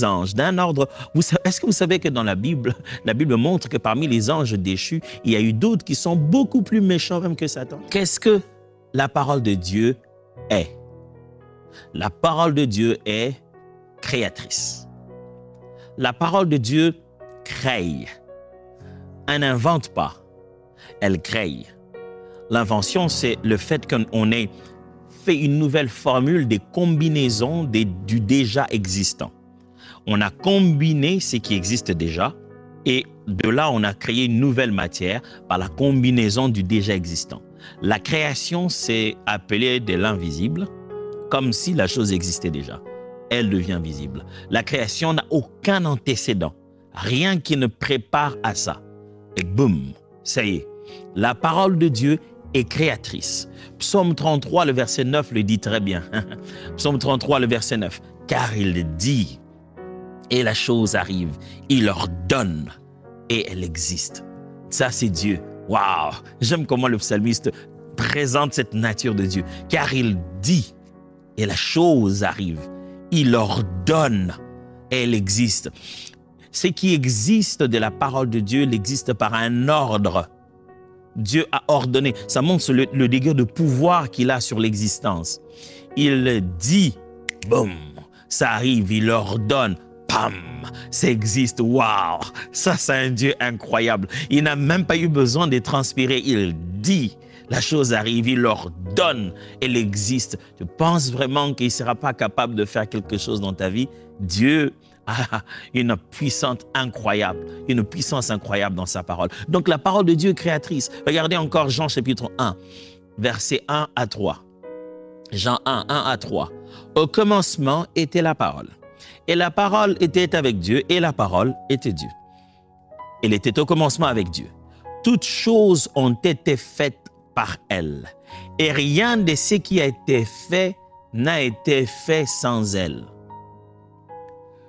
anges d'un ordre. Est-ce que vous savez que dans la Bible montre que parmi les anges déchus, il y a eu d'autres qui sont beaucoup plus méchants même que Satan? Qu'est-ce que la parole de Dieu est? La parole de Dieu est créatrice. La parole de Dieu crée. Elle n'invente pas, elle crée. L'invention, c'est le fait qu'on ait fait une nouvelle formule des combinaisons du déjà existant. On a combiné ce qui existe déjà et de là, on a créé une nouvelle matière par la combinaison du déjà existant. La création, c'est appelé de l'invisible, comme si la chose existait déjà. Elle devient visible. La création n'a aucun antécédent, rien qui ne prépare à ça. Et boum, ça y est. La parole de Dieu est créatrice. Psaume 33, le verset 9 le dit très bien. Psaume 33, le verset 9. Car il dit, et la chose arrive, il ordonne, et elle existe. Ça, c'est Dieu. Waouh! J'aime comment le psalmiste présente cette nature de Dieu. Car il dit, et la chose arrive. Il ordonne, et elle existe. Ce qui existe de la parole de Dieu, il existe par un ordre. Dieu a ordonné. Ça montre le degré de pouvoir qu'il a sur l'existence. Il dit, boum, ça arrive, il ordonne, pam, ça existe. Waouh, ça c'est un Dieu incroyable. Il n'a même pas eu besoin de transpirer. Il dit, la chose arrive, il ordonne, elle existe. Tu penses vraiment qu'il ne sera pas capable de faire quelque chose dans ta vie? Dieu a une puissance incroyable dans sa parole. Donc la parole de Dieu est créatrice. Regardez encore Jean chapitre 1, versets 1 à 3. Jean 1, 1 à 3. Au commencement était la parole. Et la parole était avec Dieu, et la parole était Dieu. Elle était au commencement avec Dieu. Toutes choses ont été faites par elle. Et rien de ce qui a été fait n'a été fait sans elle.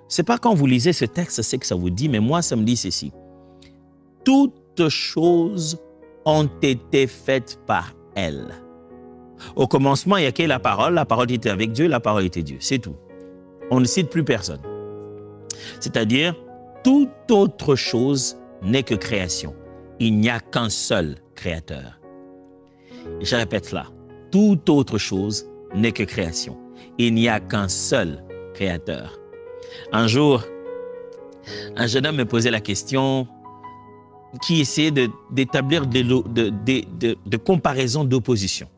Ce n'est pas quand vous lisez ce texte, c'est que ça vous dit, mais moi, ça me dit ceci. Toutes choses ont été faites par elle. Au commencement, il n'y a que la parole était avec Dieu, la parole était Dieu, c'est tout. On ne cite plus personne. C'est-à-dire, toute autre chose n'est que création. Il n'y a qu'un seul créateur. Et je répète là, toute autre chose n'est que création. Il n'y a qu'un seul créateur. Un jour, un jeune homme me posait la question qui essayait d'établir de comparaisons d'opposition.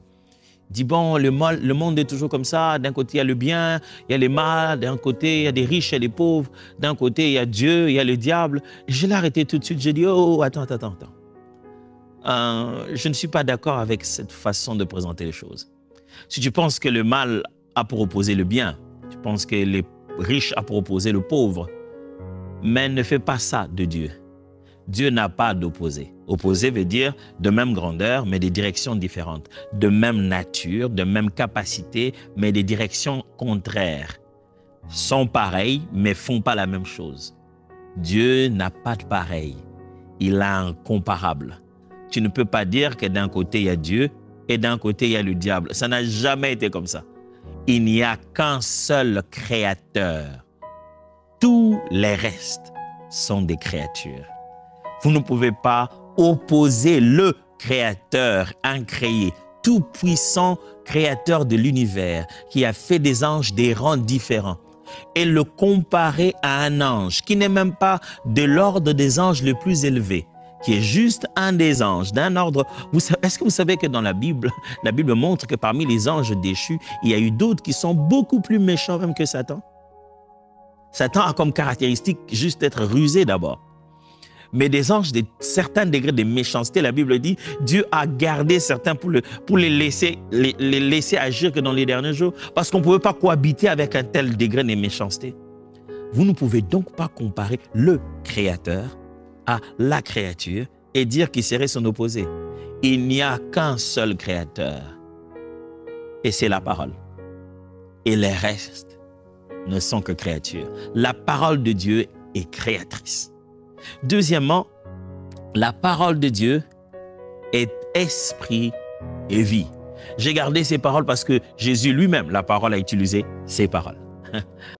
Il dit, bon, le monde est toujours comme ça. D'un côté, il y a le bien, il y a le mal. D'un côté, il y a des riches et des pauvres. D'un côté, il y a Dieu, il y a le diable. Je l'ai arrêté tout de suite. J'ai dit, oh, attends. Je ne suis pas d'accord avec cette façon de présenter les choses. Si tu penses que le mal a pour opposer le bien, tu penses que les riches a pour opposer le pauvre, mais ne fais pas ça de Dieu. Dieu n'a pas d'opposé. Opposé veut dire de même grandeur, mais des directions différentes. De même nature, de même capacité, mais des directions contraires. Sont pareils, mais font pas la même chose. Dieu n'a pas de pareil. Il a un comparable. Tu ne peux pas dire que d'un côté, il y a Dieu et d'un côté, il y a le diable. Ça n'a jamais été comme ça. Il n'y a qu'un seul créateur. Tous les restes sont des créatures. Vous ne pouvez pas opposer le créateur incréé, tout-puissant créateur de l'univers, qui a fait des anges des rangs différents, et le comparer à un ange qui n'est même pas de l'ordre des anges les plus élevés, qui est juste un des anges, d'un ordre. Est-ce que vous savez que dans la Bible montre que parmi les anges déchus, il y a eu d'autres qui sont beaucoup plus méchants même que Satan? Satan a comme caractéristique juste d'être rusé d'abord. Mais des anges de certains degrés de méchanceté, la Bible dit, Dieu a gardé certains pour les laisser agir que dans les derniers jours, parce qu'on ne pouvait pas cohabiter avec un tel degré de méchanceté. Vous ne pouvez donc pas comparer le Créateur à la créature et dire qu'il serait son opposé. Il n'y a qu'un seul Créateur, et c'est la parole. Et les restes ne sont que créatures. La parole de Dieu est créatrice. Deuxièmement, la parole de Dieu est esprit et vie. J'ai gardé ces paroles parce que Jésus lui-même, la parole, a utilisé ces paroles.